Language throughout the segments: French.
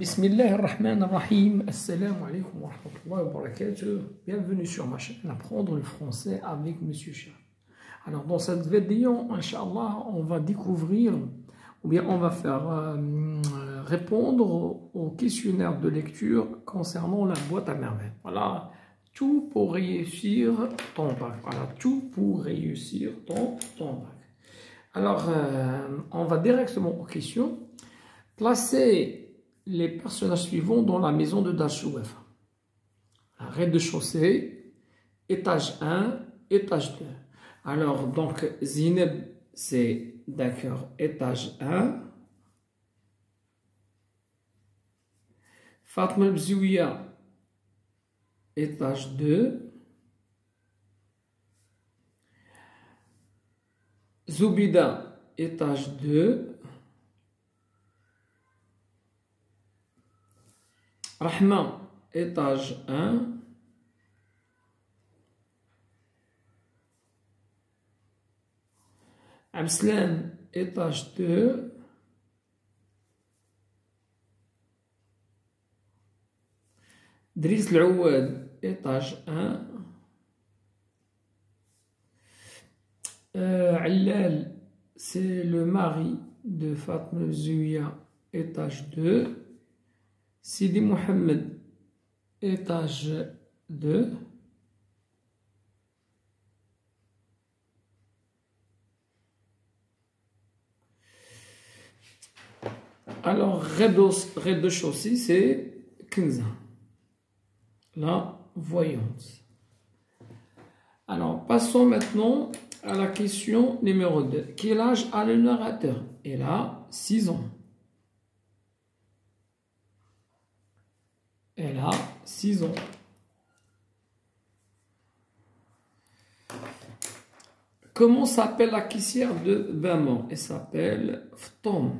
Bismillahirrahmanirrahim. Assalamu alaikum wa rahmatullahi wa barakatuh. Bienvenue sur ma chaîne Apprendre le français avec Monsieur Chat. Alors dans cette vidéo, Inch'Allah, on va découvrir ou bien on va faire répondre au questionnaire de lecture concernant la boîte à merveilles. Voilà, tout pour réussir ton bac. Voilà, tout pour réussir ton bac. Alors, on va directement aux questions. Placez les personnages suivants dans la maison de Dachouef. Rez-de-chaussée, étage 1, étage 2. Alors, donc, Zineb, c'est, d'accord, étage 1. Fatma Bzouia, étage 2. Zoubida, étage 2. Rahman, étage 1. Abslan, étage 2. Driss Louad, étage 1. Allal, c'est le mari de Fatma Zouia, étage 2. Sidi Mohamed, étage 2. Alors, rez-de-chaussée, c'est Kenza, la voyante. Alors, passons maintenant à la question numéro 2. Quel âge a le narrateur? Il a 6 ans. Elle a 6 ans. Comment s'appelle la caissière de Baman? Elle s'appelle Ftom.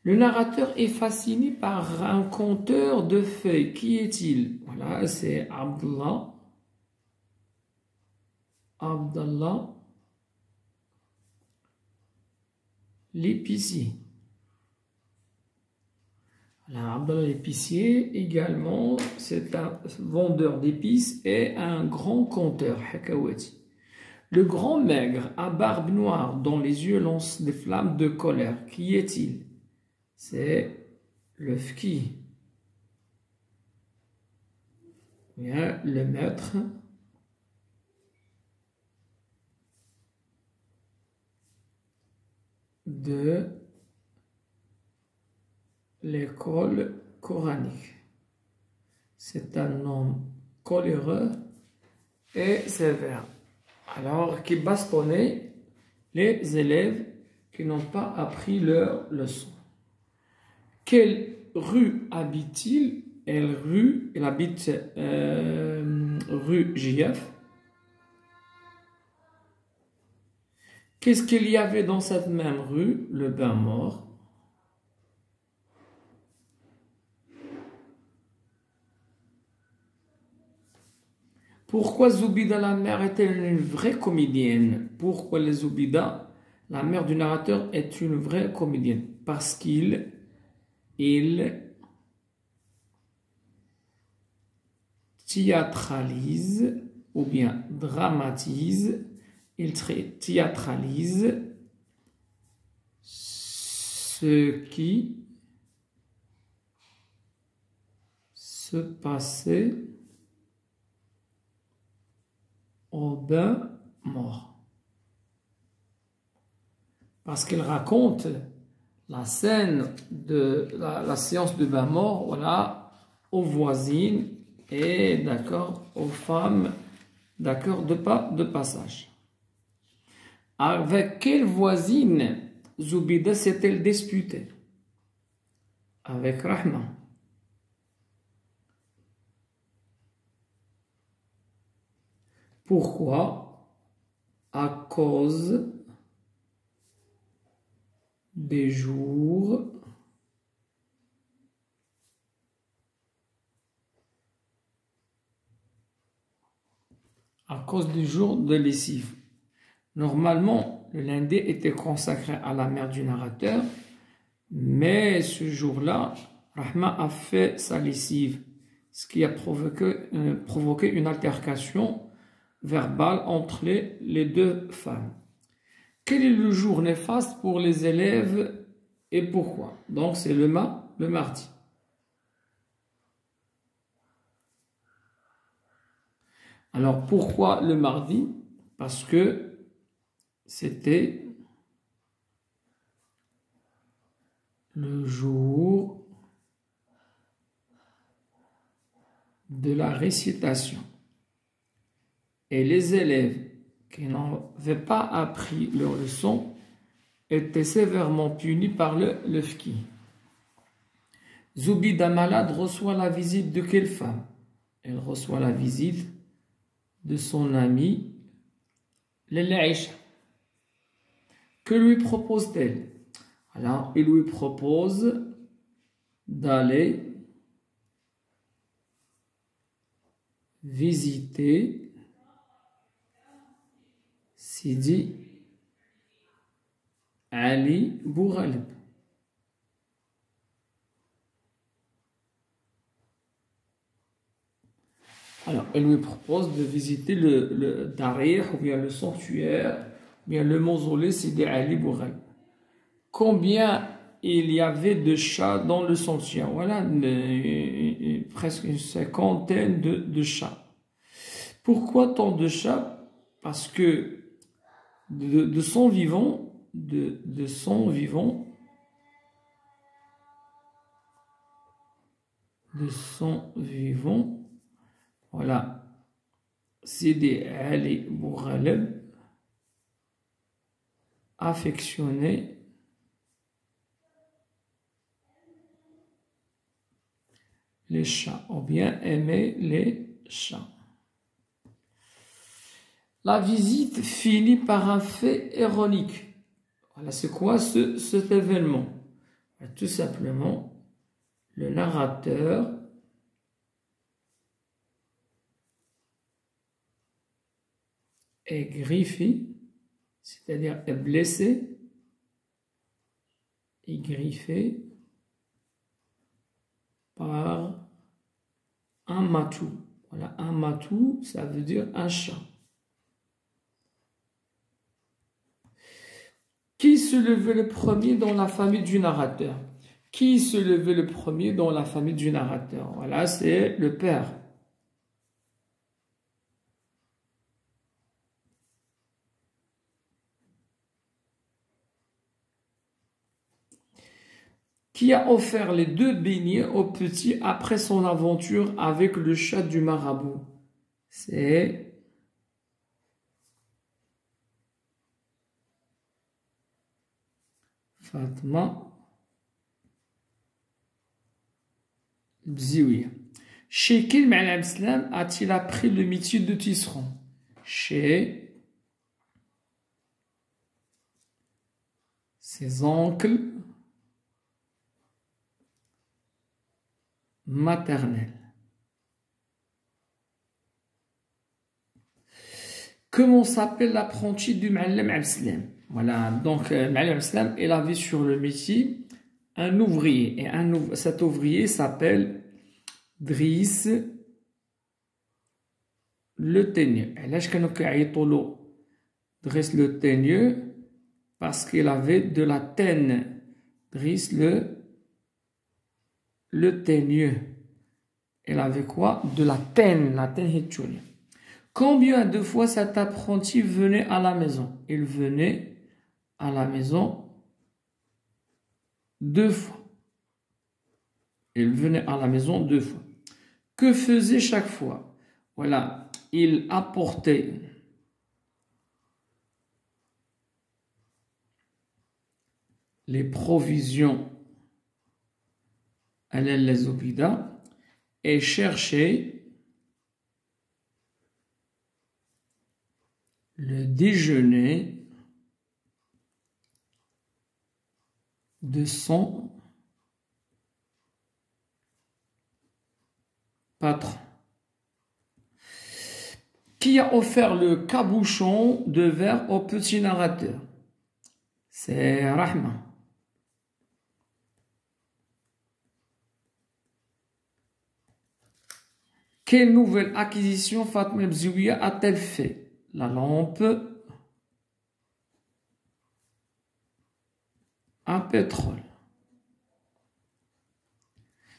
Le narrateur est fasciné par un conteur de feuilles. Qui est-il? Voilà, c'est Abdallah. Abdallah l'épicier. Abdallah l'épicier, également, c'est un vendeur d'épices et un grand conteur, Hakawati. Le grand maigre à barbe noire dont les yeux lancent des flammes de colère. Qui est-il? C'est le Fki. Bien, le maître de l'école coranique. C'est un homme coléreux et sévère. Alors, qui bastonnait les élèves qui n'ont pas appris leur leçon. Quelle rue habite-t-il? Il habite rue Giaf. Qu'est-ce qu'il y avait dans cette même rue? Le bain mort. Pourquoi Zoubida la mère est-elle une vraie comédienne? Pourquoi les Zoubida, la mère du narrateur, est une vraie comédienne? Parce qu'il théâtralise ou bien dramatise, il théâtralise ce qui se passait au bain mort. Parce qu'il raconte la scène de la séance de bain mort, voilà, aux voisines et d'accord, aux femmes, d'accord, de passage. Avec quelle voisine Zoubida s'est-elle disputée? Avec Rahman. Pourquoi? À cause des jours de lessive. Normalement, le lundi était consacré à la mère du narrateur, mais ce jour-là, Rahma a fait sa lessive, ce qui a provoqué une altercation verbale entre les deux femmes. Quel est le jour néfaste pour les élèves et pourquoi? Donc c'est le mardi. Alors pourquoi le mardi? Parce que c'était le jour de la récitation. Et les élèves qui n'avaient pas appris leur leçon étaient sévèrement punis par le fqih. Zoubida malade reçoit la visite de quelle femme? Elle reçoit la visite de son amie Aïcha. Que lui propose-t-elle? Alors, il lui propose d'aller visiter Sidi Ali Boughalib. Alors, elle lui propose de visiter le Darih, ou bien le sanctuaire, ou bien le mausolée Sidi Ali Boughalib. Combien il y avait de chats dans le sanctuaire? Voilà, presque une cinquantaine de chats. Pourquoi tant de chats? Parce que de son vivant, voilà, Sidi Ali Boughalib affectionnait les chats, ou bien aimait les chats. La visite finit par un fait ironique. Voilà, c'est quoi cet événement? Tout simplement, le narrateur est griffé, c'est-à-dire est blessé, et griffé par un matou. Voilà, un matou, ça veut dire un chat. Qui se levait le premier dans la famille du narrateur? Qui se levait le premier dans la famille du narrateur? Voilà, c'est le père. Qui a offert les 2 beignets au petit après son aventure avec le chat du marabout? C'est Fatma Bzioui. Chez quel Ma'al Islam a-t-il appris le métier de tisserand? Chez ses oncles maternels. Comment s'appelle l'apprenti du Ma'allim Abdeslam? Voilà, donc Ma'allim Abdeslam, il avait sur le métier un ouvrier. Et cet ouvrier s'appelle Driss le Teigneux. Et là, je connais Driss le Teigneux parce qu'il avait de la taine. Driss le Teigneux. Il avait quoi? De la taine hitchouni. Combien de fois cet apprenti venait à la maison? Il venait à la maison 2 fois. Il venait à la maison 2 fois. Que faisait chaque fois? Voilà, il apportait les provisions à l'Azobida et cherchait le déjeuner de son patron. Qui a offert le cabochon de verre au petit narrateur? C'est Rahma. Quelle nouvelle acquisition Fatma Bzouia a-t-elle fait? La lampe à pétrole.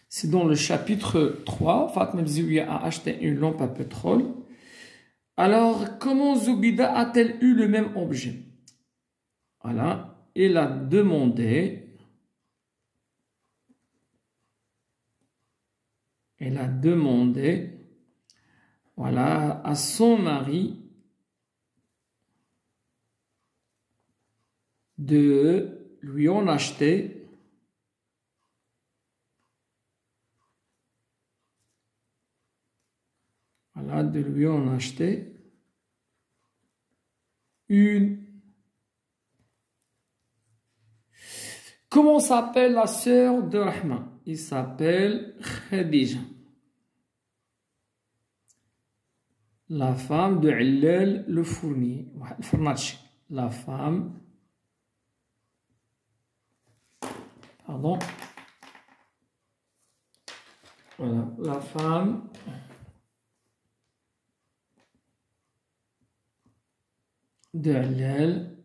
C'est dans le chapitre 3. Fatma Bzouia a acheté une lampe à pétrole. Alors, comment Zoubida a-t-elle eu le même objet? Voilà, elle a demandé voilà, à son mari de lui en acheter une. Comment s'appelle la sœur de Rahma? Il s'appelle Khadija, la femme de Illal le fournier, la femme, pardon, voilà, la femme de Illal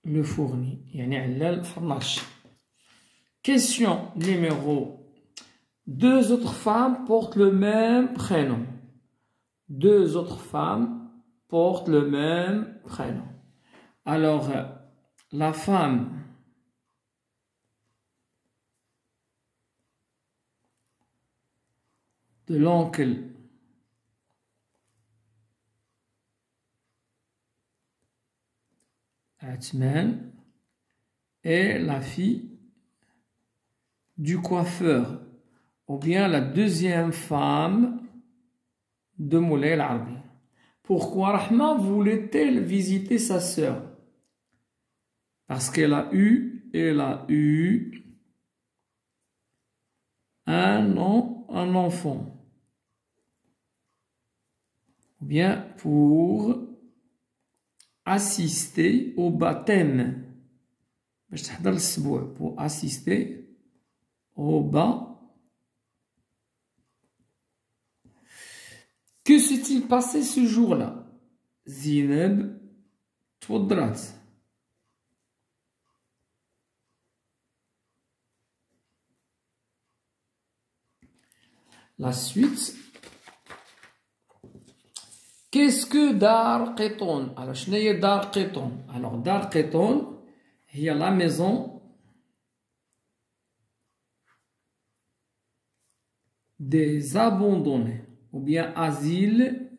le fourni, yani Illal Farnachi. Question numéro. Deux autres femmes portent le même prénom. Deux autres femmes portent le même prénom. Alors, la femme de l'oncle Atman est la fille du coiffeur, ou bien la deuxième femme de Moulay al-Arabi. Pourquoi Rahma voulait-elle visiter sa sœur? Parce qu'elle a eu un enfant. Ou bien pour assister au baptême. Pour assister au baptême. Que s'est-il passé ce jour-là? Zineb Twadrat. La suite. Qu'est-ce que Dar Qiton? Alors, je Dar Qiton. Alors, Dar Qiton, il y a la maison des abandonnés, ou bien asile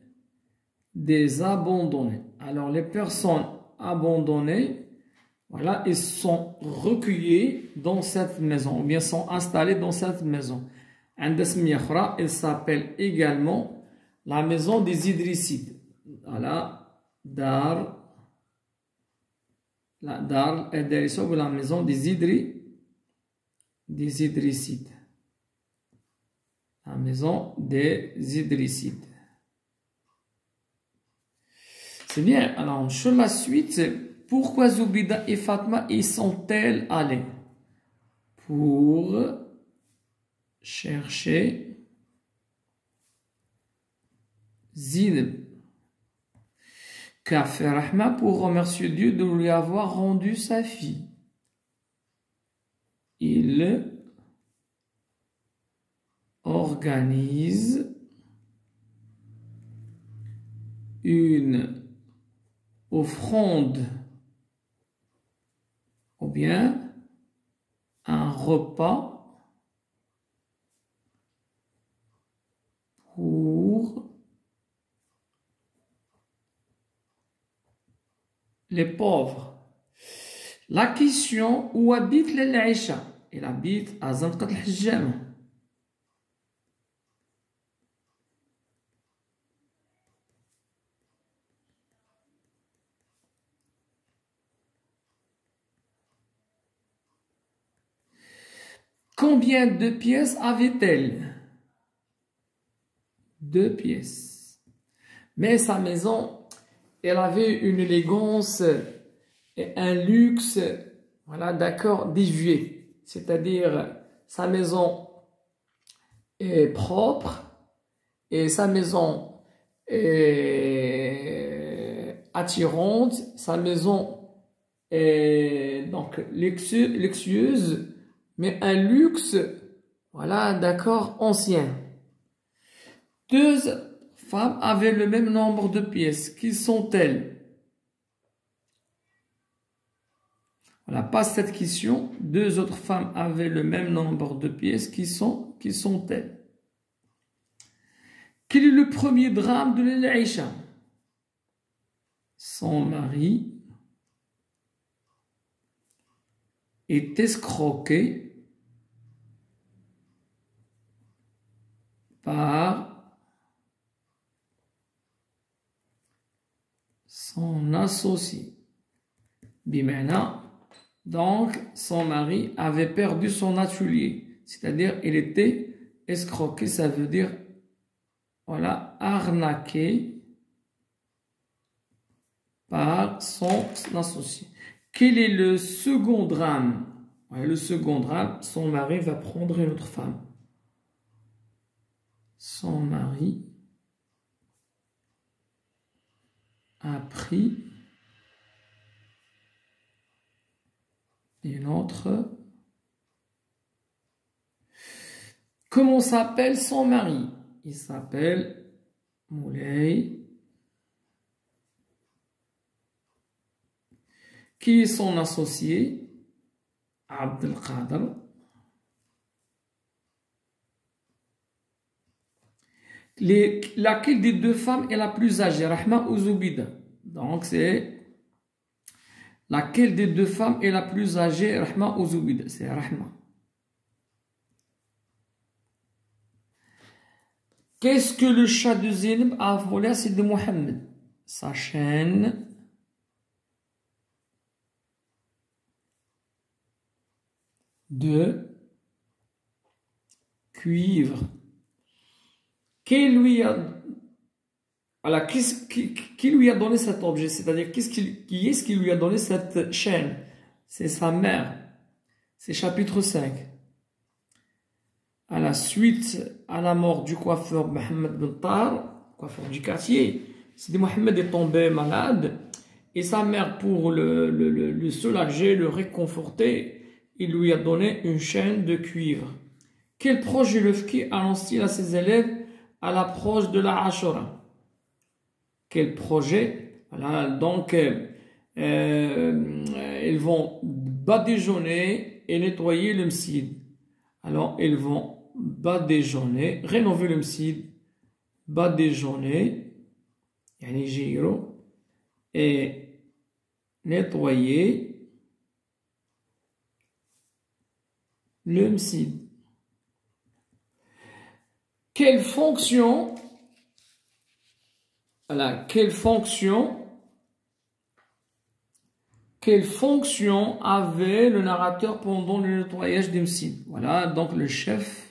des abandonnés. Alors, les personnes abandonnées, voilà, ils sont recueillis dans cette maison, ou bien sont installés dans cette maison. Elle s'appelle également la maison des Idrissides. Voilà, la maison des Idrissides. La maison des Idrissides. C'est bien. Alors, sur la suite, pourquoi Zoubida et Fatma y sont-elles allées? Pour chercher Zineb. Qu'a fait Rahma pour remercier Dieu de lui avoir rendu sa fille? Il organise une offrande ou bien un repas pour les pauvres. La question, où habite l'Aïcha? Il habite à Zanqat al-Hijjama. Combien de pièces avait-elle? 2 pièces. Mais sa maison, elle avait une élégance et un luxe, voilà, d'accord, désuet. C'est-à-dire, sa maison est propre et sa maison est attirante, sa maison est donc luxueuse, mais un luxe, voilà, d'accord, ancien. 2 femmes avaient le même nombre de pièces. Qui sont-elles? Voilà, pas cette question. 2 autres femmes avaient le même nombre de pièces. Qui sont-elles? Quel est le premier drame de l'Aïcha? Son mari est escroqué par son associé. Bimana, donc son mari avait perdu son atelier, c'est-à-dire il était escroqué, ça veut dire voilà, arnaqué par son associé. Quel est le second drame? Ouais, le second drame, son mari va prendre une autre femme. Son mari a pris une autre. Comment s'appelle son mari? Il s'appelle Moulay. Qui est son associé? Abdelkader. Laquelle des 2 femmes est la plus âgée? Rahma ou Zoubida? Donc c'est laquelle des 2 femmes est la plus âgée? Rahma ou Zoubida? C'est Rahma. Qu'est-ce que le chat de Zainab a volé à Sidi Mohamed? Sa chaîne de cuivre. Qui lui a donné cet objet? C'est-à-dire, qui est-ce qui lui a donné cette chaîne? C'est sa mère. C'est chapitre 5. À la suite, à la mort du coiffeur Mohamed Ben Tar, coiffeur du quartier, Sidi Mohamed est tombé malade et sa mère, pour le soulager, le réconforter, il lui a donné une chaîne de cuivre. Quel projet le fki annonce-t-il à ses élèves à l'approche de la Ashura? Quel projet? Voilà, donc ils vont badigeonner et nettoyer le msid. Alors ils vont badigeonner, rénover le msid, badigeonner, yani giro, et nettoyer le msid. Quelle fonction, voilà, quelle fonction avait le narrateur pendant le nettoyage du msid? Voilà, donc le chef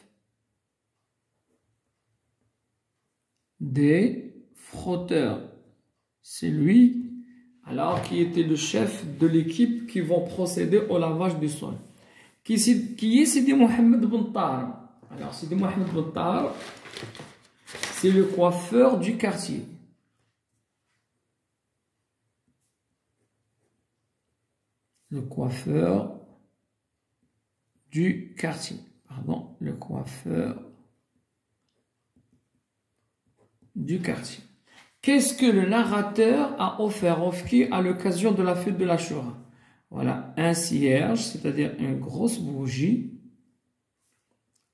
des frotteurs. C'est lui, alors, qui était le chef de l'équipe qui vont procéder au lavage du sol. Qui est Sidi Mohamed Ben Tar? Alors, Sidi Mohamed Ben Tar, c'est le coiffeur du quartier. Le coiffeur du quartier. Pardon, le coiffeur du quartier. Qu'est-ce que le narrateur a offert au fki à l'occasion de la fête de l'Ashura? Voilà, un cierge, c'est-à-dire une grosse bougie,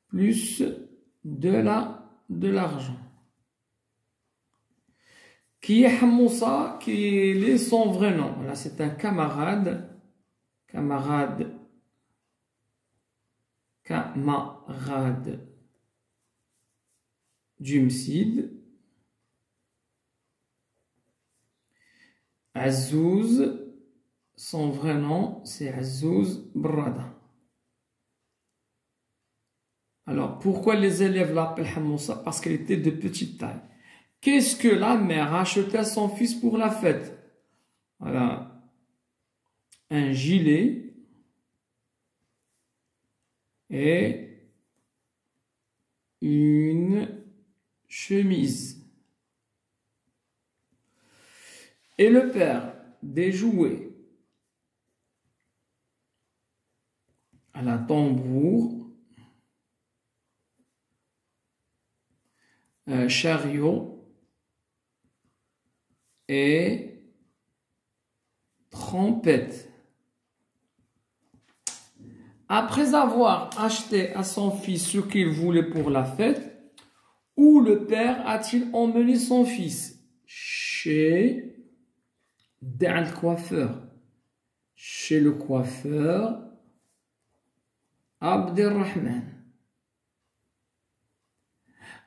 plus de l'argent. Qui est Hamoussa, qui est son vrai nom? Voilà, c'est un camarade du msid. Azouz, son vrai nom, c'est Azouz Brada. Alors, pourquoi les élèves l'appellent Hamoussa? Parce qu'elle était de petite taille. Qu'est-ce que la mère achetait à son fils pour la fête? Voilà. Un gilet et une chemise. Et le père, des jouets. À la tambour, un chariot et trompette. Après avoir acheté à son fils ce qu'il voulait pour la fête, où le père a-t-il emmené son fils? Chez le coiffeur. Chez le coiffeur Abdelrahman.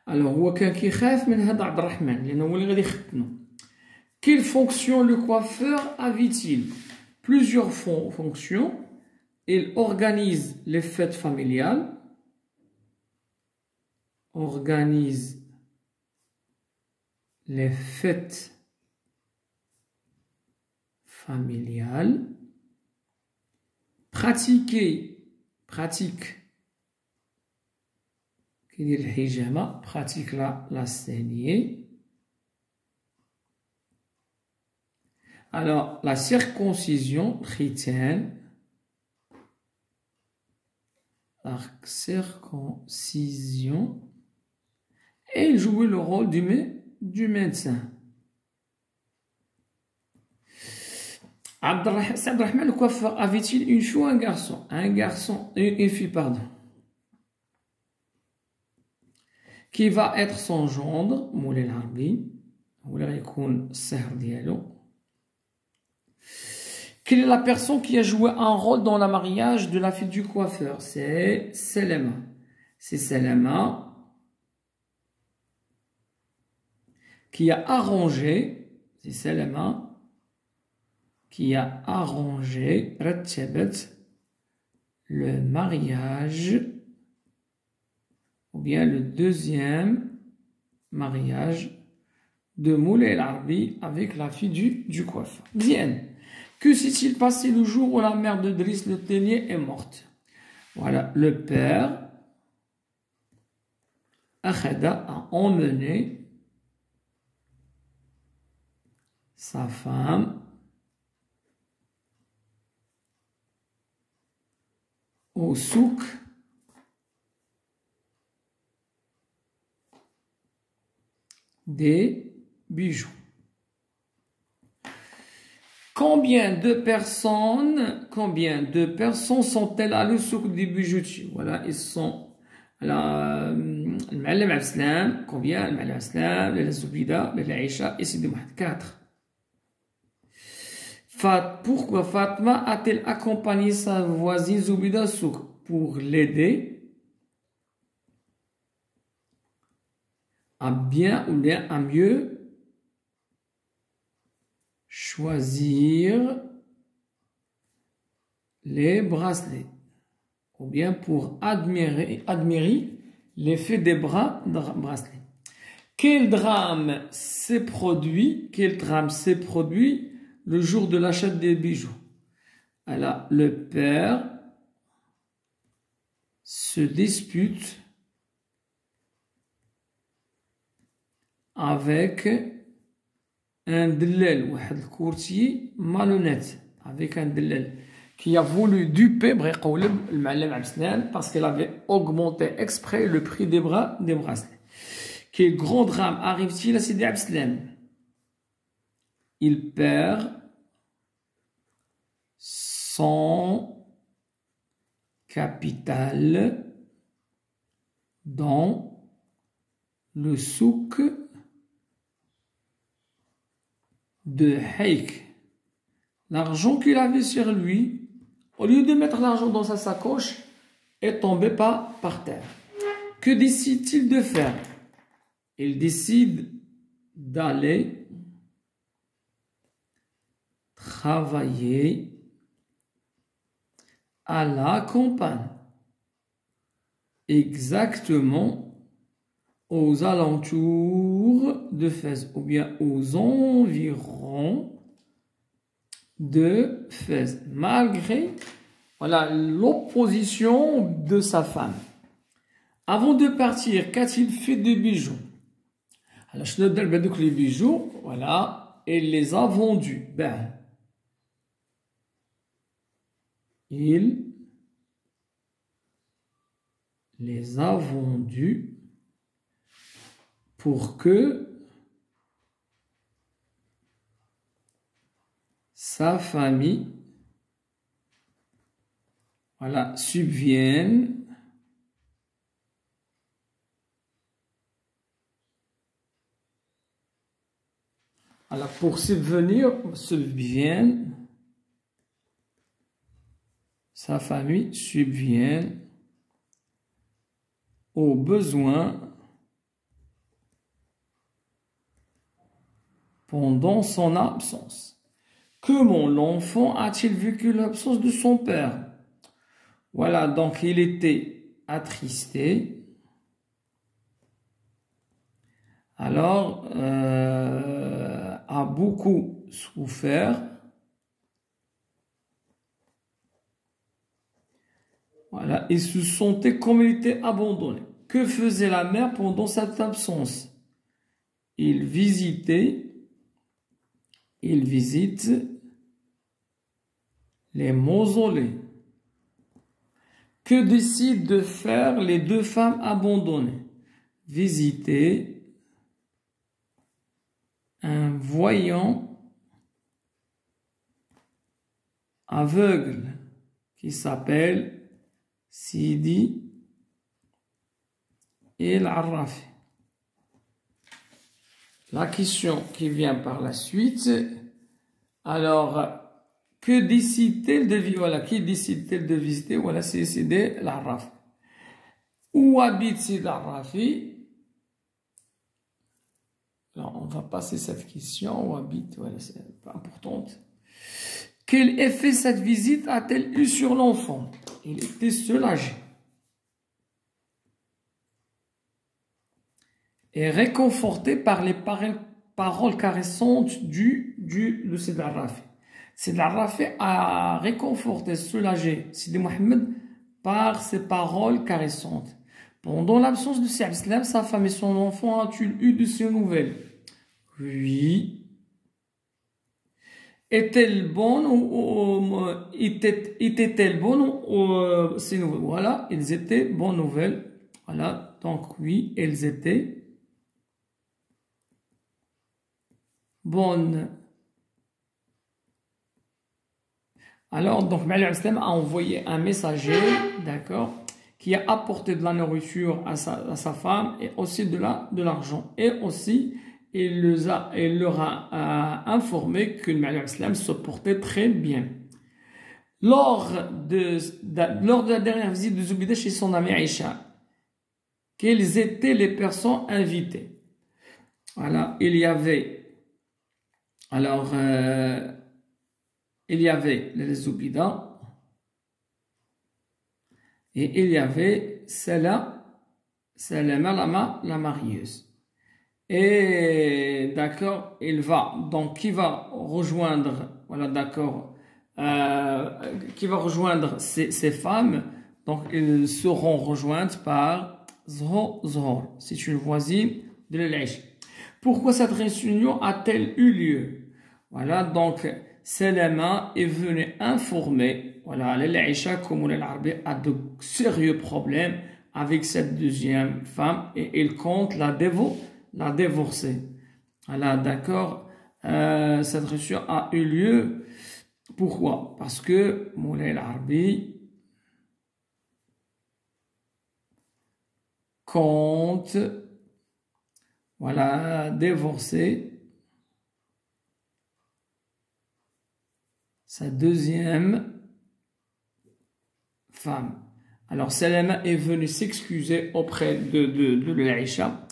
Alors, هو كان كيخاف من هذا عبد الرحمن لأنه هو اللي غادي يختنو. Quelle fonction le coiffeur avait-il? Plusieurs fonctions. Il organise les fêtes familiales. Organise les fêtes familiales. Pratique qui dit le hijama, pratique la saignée. Alors, la circoncision chrétienne, la circoncision, et il jouait le rôle du médecin. Abdelrahman, le coiffeur, avait-il une fille ou un garçon? Une fille, pardon. Qui va être son gendre, Moulay Larbi, ou là, il Quelle est la personne qui a joué un rôle dans le mariage de la fille du coiffeur? C'est Selema. C'est Selema qui a arrangé, c'est Selema qui a arrangé le mariage, ou bien le deuxième mariage de Moulay Larbi avec la fille du coiffeur. Bien. Que s'est-il passé le jour où la mère de Driss le Ténier est morte? Voilà, le père Akhada a emmené sa femme au souk des bijoux. Combien de personnes sont-elles à le souk des bijoutiers? Voilà, ils sont là, le Ma'alem Abslam, combien? Le Ma'alem Abslam, le Zoubida, le Aïcha et Sidi Mohamed. 4. Pourquoi Fatma a-t-elle accompagné sa voisine Zoubida souk? Pour l'aider à bien ou bien à mieux choisir les bracelets, ou bien pour admirer l'effet des bracelets. Quel drame s'est produit le jour de l'achat des bijoux? Alors, le père se dispute avec un dellel, un courtier malhonnête, avec un dellel qui a voulu duper le Ma'alem Abslan parce qu'elle avait augmenté exprès le prix des bracelets. Quel grand drame arrive-t-il à Sidi Abslan? Il perd son capital dans le souk de Haïk. L'argent qu'il avait sur lui, au lieu de mettre l'argent dans sa sacoche, est tombé par terre. Que décide-t-il de faire? Il décide d'aller travailler à la campagne. exactement aux alentours de Fès, ou bien aux environs de Fès, malgré voilà, l'opposition de sa femme. Avant de partir, qu'a-t-il fait de bijoux? Alors, je te donne les bijoux, voilà, et il les a vendus. Ben, il les a vendus pour que sa famille voilà, subvienne voilà, pour subvienne sa famille subvienne aux besoins pendant son absence. Comment l'enfant a-t-il vécu l'absence de son père? Voilà, donc il était attristé. Alors, a beaucoup souffert. Voilà, il se sentait comme il était abandonné. Que faisait la mère pendant cette absence? Il visite les mausolées. Que décident de faire les deux femmes abandonnées? Visiter un voyant aveugle qui s'appelle Sidi el-Arrafi. La question qui vient par la suite, alors, que décide-t-elle de vivre? Voilà, qui décide-t-elle de visiter? Voilà, c'est Sidi el-Arrafi. Où habite Sidi el-Arrafi? Alors, on va passer cette question. Où habite? Voilà, c'est pas importante. Quel effet cette visite a-t-elle eu sur l'enfant? Il était soulagé et réconforté par les paroles caressantes de Sidi el-Arrafi. Sidi el-Arrafi a réconforté, soulagé Sidi Mohamed par ses paroles caressantes. Pendant l'absence de Sidi Islam, sa femme et son enfant ont-ils eu de ces nouvelles? Oui. Est-elle bonne ou était-elle bonne ou ces nouvelles? Voilà, elles étaient bonnes nouvelles. Voilà, donc oui, elles étaient bonnes. Alors, donc, Ma'al Islam a envoyé un messager, d'accord, qui a apporté de la nourriture à sa femme et aussi de l'argent. Et aussi, il leur a informé que le Ma'al Islam se portait très bien. Lors de la dernière visite de Zoubida chez son ami Aïcha, quelles étaient les personnes invitées? Voilà, il y avait les Zoubida et il y avait Salama, la marieuse. Et d'accord, qui va rejoindre, voilà, d'accord, qui va rejoindre ces femmes, donc elles seront rejointes par Zohor, c'est une voisine de l'Aïcha. Pourquoi cette réunion a-t-elle eu lieu? Voilà, donc Salama est venu informer, voilà, l'Aïcha, comme l'Arabie a de sérieux problèmes avec cette deuxième femme et il compte la divorcer. Voilà, d'accord. Cette réunion a eu lieu. Pourquoi? Parce que Moulay al-Arbi compte, voilà, divorcer sa deuxième femme. Alors Salama est venu s'excuser auprès de l'Aïcha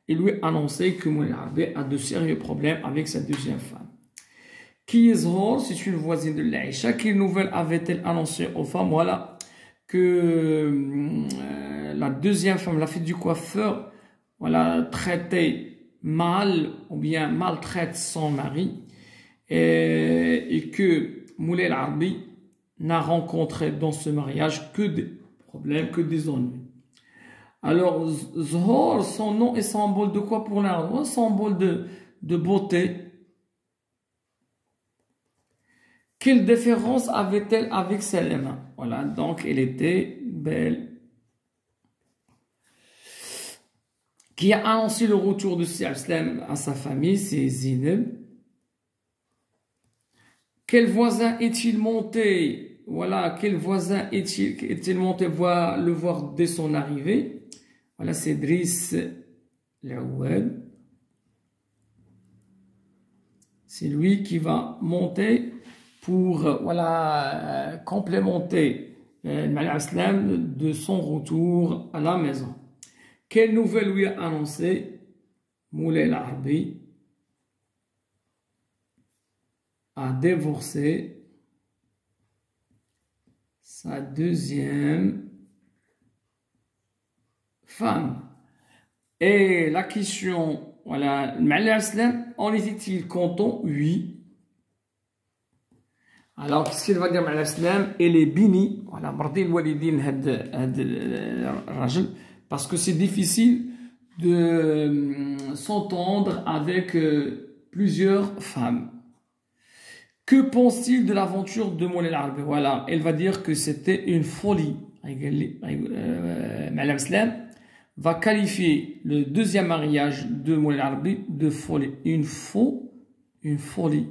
et lui annoncer que Moulay al-Arbi a de sérieux problèmes avec sa deuxième femme. Qui est Zohor, c'est une voisine de l'Aïcha. Quelle nouvelle avait-elle annoncé aux femmes? Voilà, que la deuxième femme, la fille du coiffeur, voilà, traitait mal ou bien maltraite son mari et que Moulay Al-Arabi n'a rencontré dans ce mariage que des problèmes, que des ennuis. Alors, Zohor, son nom est symbole de quoi pour l'Arabe? Symbole de beauté. Quelle différence avait-elle avec Salima? Voilà, donc elle était belle. Qui a annoncé le retour de Islam à sa famille, c'est Zineb. Quel voisin est-il monté? Voilà, quel voisin est-il monté le voir dès son arrivée? Voilà, c'est Driss Laoued. C'est lui qui va monter pour voilà, complémenter l'Islam de son retour à la maison. Quelle nouvelle lui a annoncé Moulay Al-Arabi a divorcé sa deuxième femme. Et la question, voilà, l'Islam, en était-il content? Oui. Alors, qu'est-ce qu'il va dire l'Islam? Elle est bénie. Voilà, mardi al-walidin rajul, parce que c'est difficile de s'entendre avec plusieurs femmes. Que pense-t-il de l'aventure de Moulay Al-Arabi? Voilà, elle va dire que c'était une folie. L'Islam va qualifier le deuxième mariage de Moulay Al-Arabi de folie. Une folie.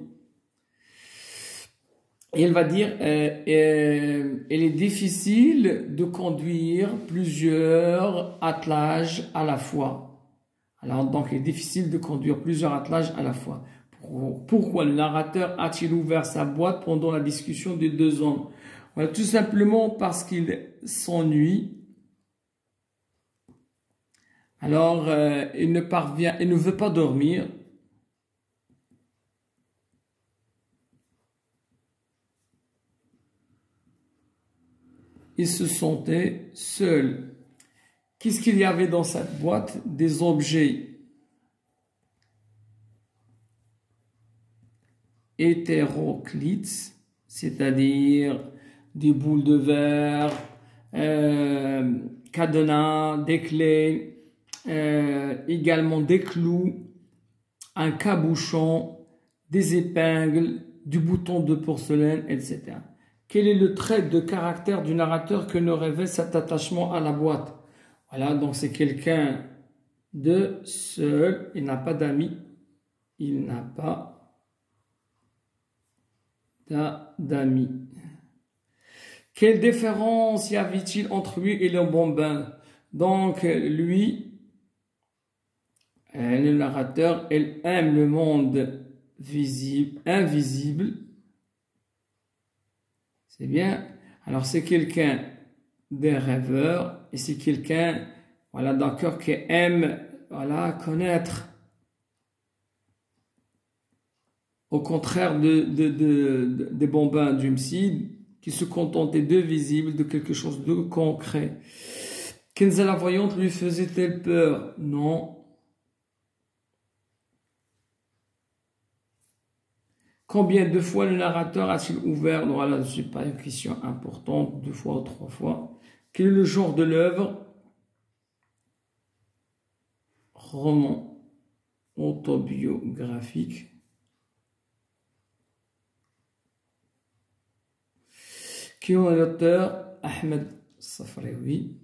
Et elle va dire, elle est difficile de conduire plusieurs attelages à la fois. Alors donc, il est difficile de conduire plusieurs attelages à la fois. Pourquoi le narrateur a-t-il ouvert sa boîte pendant la discussion des deux hommes? Voilà, tout simplement parce qu'il s'ennuie. Alors, il ne veut pas dormir. Il se sentait seul. Qu'est-ce qu'il y avait dans cette boîte? Des objets hétéroclites, c'est-à-dire des boules de verre, cadenas, des clés, également des clous, un cabochon, des épingles, du bouton de porcelaine, etc. Quel est le trait de caractère du narrateur que nous révèle cet attachement à la boîte? Voilà, donc c'est quelqu'un de seul, il n'a pas d'amis, il n'a pas d'amis. Quelle différence y avait-il entre lui et le bambin? Donc lui, le narrateur, il aime le monde visible, invisible. C'est bien. Alors, c'est quelqu'un des rêveurs et c'est quelqu'un, voilà, d'un cœur qui aime, voilà, connaître. Au contraire des bambins du Msid qui se contentaient de visible, de quelque chose de concret. Kenza la voyante lui faisait-elle peur? Non. Combien de fois le narrateur a-t-il ouvert? Voilà, ce n'est pas une question importante, 2 fois ou 3 fois. Quel est le genre de l'œuvre? Roman autobiographique. Qui est l'auteur? Ahmed Safraoui.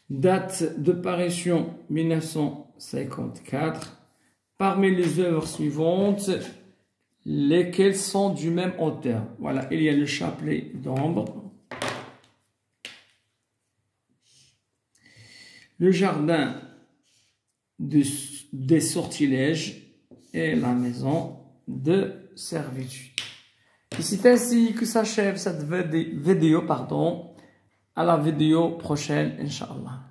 Date de parution 1954. Parmi les œuvres suivantes, lesquelles sont du même auteur? Voilà, il y a le chapelet d'ombre, le jardin des sortilèges et la maison de servitude. Et c'est ainsi que s'achève cette vidéo, À la vidéo prochaine, Inch'Allah.